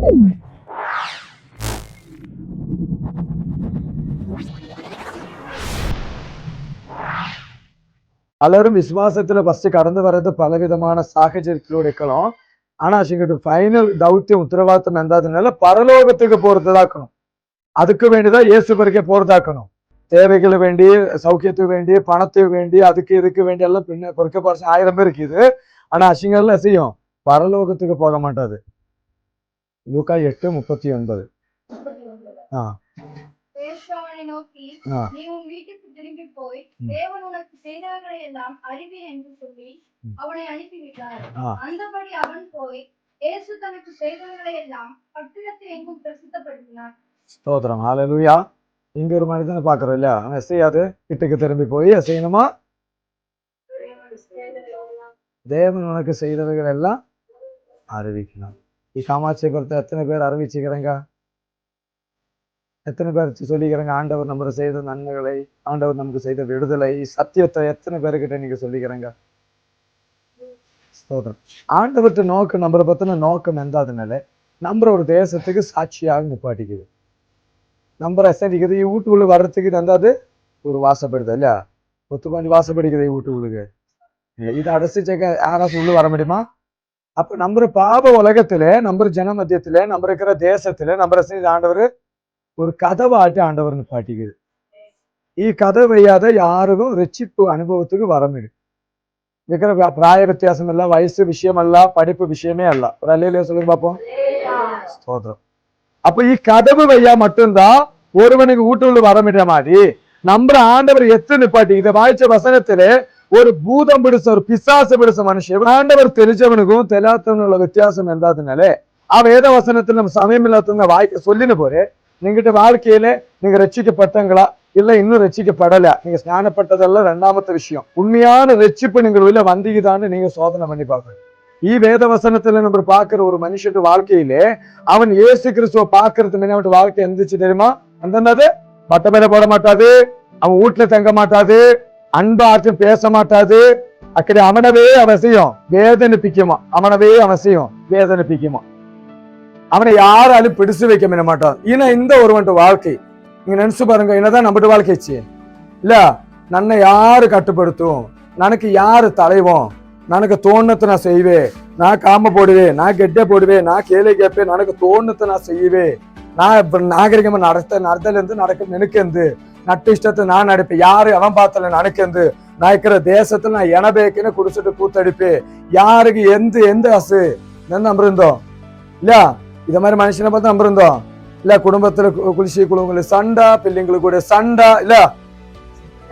பலரும் விசுவாசத்துல ஃபர்ஸ்ட் கடந்து வர்றது பலவிதமான சாகச்சரியத்திலோடு இருக்கலாம். ஆனா அவங்களுக்கு ஃபைனல் தௌத்தியம் உத்தரவாதம் இருந்தாதனால பரலோகத்துக்கு போறதுதாக்கணும். அதுக்கு வேண்டிதான் இயேசு பிறக்கே போறதாக்கணும். தேவைகளை வேண்டி, சௌக்கியத்துக்கு வேண்டி, பணத்துக்கு வேண்டி, அதுக்கு இதுக்கு வேண்டி எல்லாம் பின்ன பொறுக்க 1000 பேர் இருக்குது. ஆனா அசிங்கெல்லாம் செய்யும், பரலோகத்துக்கு போக மாட்டாது. லூக்கா 8:39. ஸ்தோத்திரம், ஹல்லேலூயா. இங்க ஒரு மனிதனை பாக்குறோம் இல்லையா, அவன் செய்யாது கிட்டுக்கு திரும்பி போய் செய்யணுமா, தேவன் உனக்கு செய்தவைகள் எல்லாம் அறிவிக்கணும். காமாட்சிபுரத்தை எத்தனை பேர் அறிவிச்சுக்கிறேங்க? எத்தனை பேர் சொல்லிக்கிறேங்க ஆண்டவர் நம்ம செய்த நன்மைகளை, ஆண்டவர் நமக்கு செய்த விடுதலை, சத்தியத்தை எத்தனை பேருக்கிட்ட நீங்க சொல்லிக்கிறேங்க? ஸ்தோத்திரம். ஆண்டவர்கிட்ட நோக்கம், நம்மளை பத்தின நோக்கம் எந்தாதுனால நம்ம ஒரு தேசத்துக்கு சாட்சியாக நிப்பாட்டிக்குது. நம்ம ரசிக்குது வீட்டுக்குள்ள வர்றதுக்கு நந்தாது ஒரு வாசப்படுது இல்லையா, 10 வாசப்படிக்குது வீட்டுக்குள்ளுக்கு. இதை அடைச்சிச்சக்க யாராச்சும் உள்ள வர முடியுமா? அப்ப நம்ம பாப உலகத்துல, நம்ம ஜன மத்தியத்துல, நம்ம இருக்கிற தேசத்துல நம்ம ஆண்டவர் ஒரு கதவாட்டி ஆண்டவர் நிப்பாட்டிக்குது. கதை வையாத யாருக்கும் ரட்சிப்பு அனுபவத்துக்கு வர முடியும். இருக்கிற பிராய வித்தியாசம் இல்ல, வயசு விஷயம் அல்ல, படிப்பு விஷயமே அல்ல. ஒரு அல்லையில சொல்லுங்க பார்ப்போம். ஸ்தோத்திரம். அப்ப கதவு வையா மட்டும்தான் ஒருவனுக்கு வீட்டுள்ள வர முடிய மாதிரி நம்ம ஆண்டவர் எத்தனை நிப்பாட்டி. இதை வாய்ச்ச வசனத்திலே ஒரு பூதம் பிடிச்ச, ஒரு பிசாசு பிடிச்ச மனுஷன் ஆண்டவர் தெரிஞ்சவனுக்கும் தெரியாதவனுள்ள வித்தியாசம் இருந்தாதுனாலே வேத வசனத்துல நம்ம சமயம் இல்லாதவங்க வாய்க்க சொல்லின்னு போறேன். நீங்கிட்ட வாழ்க்கையில நீங்க ரட்சிக்கப்பட்டங்களா இல்ல இன்னும் ரட்சிக்கப்படல, நீங்க ஸ்நானப்பட்டதெல்லாம் 2வது விஷயம். உண்மையான ரட்சிப்பு நீங்க உள்ள வந்தீங்கதான்னு நீங்க சோதனை பண்ணி பார்க்கணும். வேத வசனத்துல நம்ம பாக்குற ஒரு மனுஷன் வாழ்க்கையிலே அவன் இயேசு கிறிஸ்துவ பாக்குறது முன்ன அவன் வாழ்க்கை எந்திரிச்சு தெரியுமா? அந்த பட்ட மேல போட மாட்டாது, அவன் வீட்டுல தங்க மாட்டாது, அன்பாச்சும் பேச மாட்டாது. அக்கடி அவனவே அவசியம் வேதனைப்பிக்குமா, அவனவே அவசியம் வேதனைப்பிக்குமா. அவனை யாராலும் பிடிச்சு வைக்க முடிய மாட்டான். இந்த ஒருவன் வாழ்க்கை நீங்க நினைச்சு பாருங்க, என்னதான் நம்ம வாழ்க்கைச்சு இல்ல. நன்னை யாரு கட்டுப்படுத்தும், நனக்கு யாரு தலைவோம், நனக்கு தோணுத்தை நான் செய்வேன், நான் காம போடுவேன், நான் கெட்ட போடுவேன், நான் கேள்வி கேட்பேன், நனக்கு தோணுத்தை நான் செய்வேன், நான் நாகரிகமா நடத்தல இருந்து நடக்க நினைக்கிறது, நட்டு இஷ்டத்தை நான் நடிப்பேன், யாரு அவன் பார்த்தல நடக்கிறது, நான் இருக்கிற தேசத்துல நான் எனபேக்குன்னு குடிச்சிட்டு கூத்தடிப்பேன், யாருக்கு எந்த அசு நம்பிருந்தோம் இல்ல. இத மாதிரி மனுஷனை பார்த்து நம்பிருந்தோம் இல்ல. குடும்பத்துல குளிச்சு குழுங்களுக்கு சண்டா, பிள்ளைங்களுக்கு கூட சண்டா இல்ல.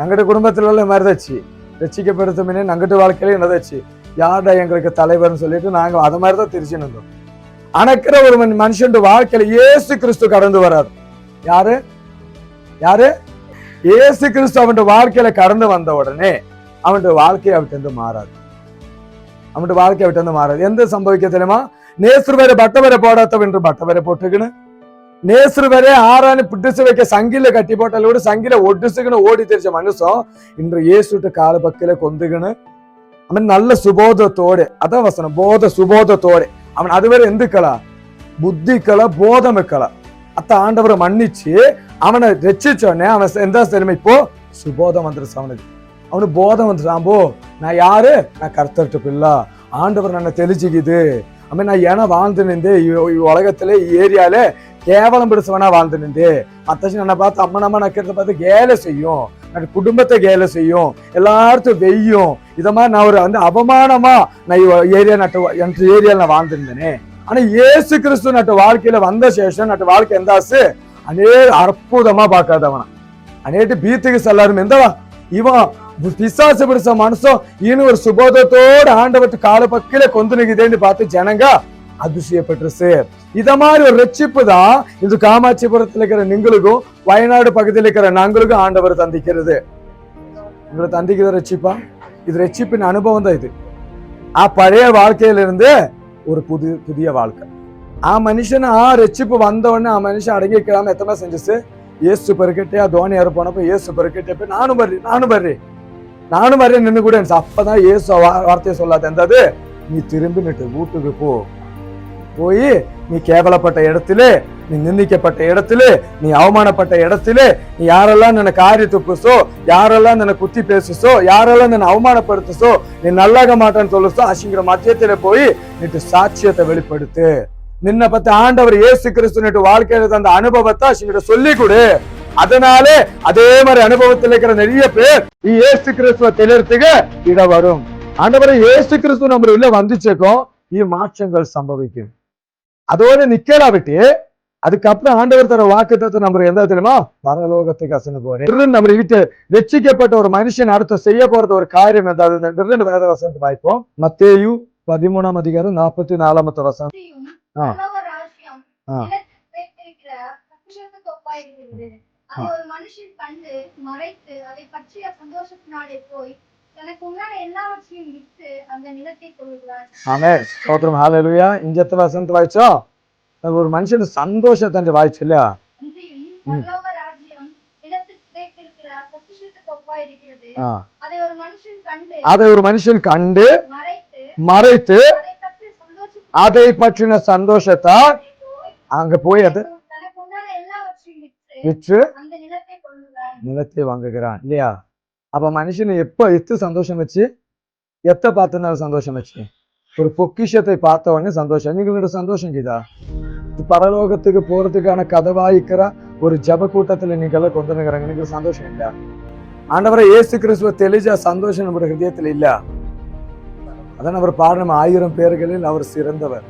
எங்கிட்ட குடும்பத்துல உள்ள மாதிரிதாச்சு ரசிக்கப்படுத்த முன்னே நங்கிட்டு வாழ்க்கையில என்னதாச்சு, யார்டா எங்களுக்கு தலைவர்னு சொல்லிட்டு நாங்க அத மாதிரிதான் திருச்சின்னு இருந்தோம். அணைக்கிற ஒரு மனுஷன் வாழ்க்கையில இயேசு கிறிஸ்து கடந்து வராது. யாரு யாரு? இயேசு கிறிஸ்து அவன் வாழ்க்கையில கடந்து வந்த உடனே அவன் வாழ்க்கையை அவட்டு மாறாது. அவன் வாழ்க்கை அவட்டு மாறாது. எந்த சம்பவிக்க தெரியுமா? நேசர் வரை பட்ட வரை போடாத என்று பட்ட வரை போட்டுக்கணும். நேசர் வரை ஆறான்னு பிடிச்சு வைக்க சங்கில கட்டி போட்டாலோட சங்கில ஒட்டுசுக்குன்னு ஓடி தெரிச்ச மனுஷன் இன்று இயேசுட்டு கால பக்கில கொந்துக்கணும். அவன் நல்ல சுபோதத்தோடு, அதான் வசனம், போத சுபோதத்தோடு அவன் அதுவரை எந்துக்களா புத்திக்களா போதமிக்களா அத்த ஆண்டவரை மன்னிச்சு அவனை ரட்சிச்சோடனே அவன் எந்த தெரியுமா இப்போ சுபோதம் வந்துருச்சு. அவனுக்கு போதம் வந்துட்டான். போ நான் யாரு, நான் கர்த்தர்ட்ட பிள்ளை, ஆண்டவர் நான் தெளிச்சுக்குது. அவன் நான் ஏன்னா வாழ்ந்து நின்று உலகத்துல ஏரியால கேவலம் பிடிச்சவனா வாழ்ந்து நின்று மத்த என்னை பார்த்து அம்மனம்மா நக்கிறத பார்த்து கேலை செய்யும், நான் குடும்பத்தை கேலை செய்யும், எல்லார்த்தும் வெய்யும். இத மாதிரி நான் ஒரு அவமானமா நான் ஏரியால நான் வாழ்ந்துருந்தேனே. ஆனா இயேசு கிறிஸ்து நட்டு வாழ்க்கையில வந்த சேஷம் நட்டு வாழ்க்கை எந்தாசு அற்புதமா பார்க்காதவனா அநேட்டு பீத்துக்கு செல்லாரும் எந்தவா இவன் பிசாசு பிடிச்ச மனுஷன் இன்னும் ஒரு சுபோதத்தோடு ஆண்டவத்து கால பக்கில கொந்து நிக்குதேன்னு பார்த்து ஜனங்க அதிசயப்பட்டுருச்சு. இத மாதிரி ஒரு ரட்சிப்பு தான் இந்த காமாட்சிபுரத்துல இருக்கிற நீங்களுக்கும் வயநாடு பகுதியில் இருக்கிற நாங்களுக்கும் ஆண்டவர் தந்திக்கிறது. உங்களை தந்திக்கிற ரட்சிப்பா இது ரட்சிப்பின் அனுபவம் தான். இது பழைய வாழ்க்கையில இருந்து ஒரு புதிய வாழ்க்கை. மனுஷன் ரட்சிப்பு வந்த உடனே மனுஷன் அடங்கிக்கலாம எத்தனை செஞ்சுச்சு. ஏசு பெருக்கிட்டே தோனியாரு போனப்ப ஏசு பெருக்கிட்டே போய் நானும் வர்றேன் நின்று கூட. அப்பதான் ஏசு வார்த்தையை சொல்லாத இருந்தது, நீ திரும்பி நிட்டு வீட்டுக்கு போய் நீ கேவலப்பட்ட இடத்திலே, நீ நிந்திக்கப்பட்ட இடத்திலே, நீ அவமானப்பட்ட இடத்திலே, நீ யாரெல்லாம் நின்ன காரியத்தை பேசோ, யாரெல்லாம் நின்ன குத்தி பேசுசோ, யாரெல்லாம் நின்ன அவமானப்படுத்துசோ, நீ நல்லாக மாட்டேன்னு சொல்லுசோ, அசிங்கிற மத்தியத்தில போய் நீட்டு சாட்சியத்தை வெளிப்படுத்து. நின்ன பத்தி ஆண்டவர் இயேசு கிறிஸ்து வாழ்க்கையில அந்த அனுபவத்தை அசிங்கிட்ட சொல்லி கொடு. அதனாலே அதே மாதிரி அனுபவத்தில் இருக்கிற நிறைய பேர் இயேசு கிறிஸ்துவ தெளிறதுக்கு இட வரும். ஆண்டவரை இயேசு கிறிஸ்து நம்ம உள்ள வந்துச்சேக்கும் மாற்றங்கள் சம்பவிக்கும். அதோட நிக்கலா விட்டு அதுக்கப்புறம் ஆண்டவர் தர வாக்குத்தத்தை நம்ம எந்த தெரியுமா, பரலோகத்துக்கு அசன போறேன். நம்ம வீட்டு ரட்சிக்கப்பட்ட ஒரு மனுஷன் அடுத்த செய்ய போறது ஒரு காரியம் ஏதாவது வேத வசனத்தை வாய்ப்போம். மத்தேயு 13ஆம் அதிகாரம் 44ஆம் வசனம். ஒரு மனுஷன் கண்டு மறைத்து அதை பற்றிய சந்தோஷத்தினாலே போய் தனக்கு உண்டான எல்லாவற்றையும் விற்று அந்த நிலத்தை கொள்கிறான். ஆமென். ஸ்தோத்திரம். ஹல்லேலூயா. இந்த வசனத்தை வாய்ச்சோம். ஒரு மனுஷன் சந்தோஷத்தை வாய்ச்சு இல்லையா? பரலோக ராஜ்யம் நிலத்துக்கு கிடைத்திருக்கிற பொக்கிஷத்துக்கு ஒப்பாய் இருக்கிறது. அதை ஒரு மனுஷன் கண்டு மறைத்து அதை பற்றின சந்தோஷத்தால் அங்க போய் அது விற்று நிலத்தை வாங்குகிறான் இல்லையா? அப்ப மனுஷன் எத்து சந்தோஷம் வச்சு பார்த்தனால சந்தோஷம் வச்சு ஒரு பொக்கிஷத்தை பார்த்த உடனே சந்தோஷம். நீங்க சந்தோஷம் கீதா பரலோகத்துக்கு போறதுக்கான கதவாய்க்கிற ஒரு ஜப கூட்டத்துல நீங்க கொண்டு வந்துக்கிறாங்க. எனக்கு சந்தோஷம் இல்ல. ஆண்டவரை இயேசு கிறிஸ்துவ தெளிஞ்ச சந்தோஷம் நம்முடைய ஹிருதயத்துல இல்ல. அதான் அவர் பாடணும், 1000 பேர்களில் அவர் சிறந்தவர்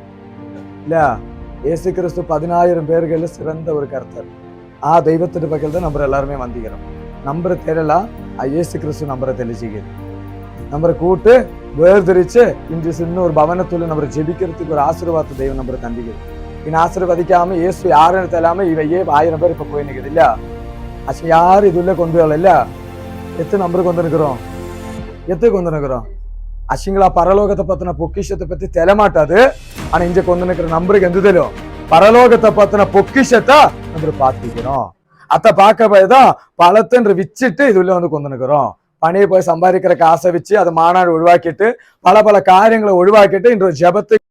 இல்ல. இயேசு கிறிஸ்து 10,000 பேர்களில் சிறந்த ஒரு கர்த்தர். தெய்வத்தின் பக்கத்தில் தான் நம்ம எல்லாருமே வந்திக்கிறோம். நம்பரை தெரியலாம், இயேசு கிறிஸ்து நம்பரை தெளிச்சுக்குது. நம்பரை கூட்டு வேர்திரிச்சு இன்று சின்ன ஒரு பவனத்துல நம்ம ஜெபிக்கிறதுக்கு ஒரு ஆசீர்வாத தெய்வம் நம்பரை தந்திக்குது. இன்னும் ஆசீர்வதிக்காம இயேசு யாருன்னு தெரியலாம இவையே 1000 பேர் இப்ப போய் நிற்குது இல்லையா? அச்சு யாரு இதுல கொண்டு வரல இல்ல. எத்தனை நம்பருக்கு கொண்டு நிற்கிறோம்? அசிங்களா பரலோகத்தை பத்தின பொக்கிஷத்தை பத்தி தெரியமாட்டாது. ஆனா இங்க கொண்டு நிற்கிற நம்பருக்கு எந்த தெரியும்? பரலோகத்தை பத்தின பொக்கிஷத்தை நம்ம பார்த்துக்கிறோம். அத்தை பார்க்க போய்தான் பழத்தன்று விச்சுட்டு இதுல கொண்டு நிற்கிறோம். பணியை போய் சம்பாதிக்கிற காசை வச்சு அதை மாநாடு உருவாக்கிட்டு பல காரியங்களை உருவாக்கிட்டு இன்று ஜெபத்துக்கு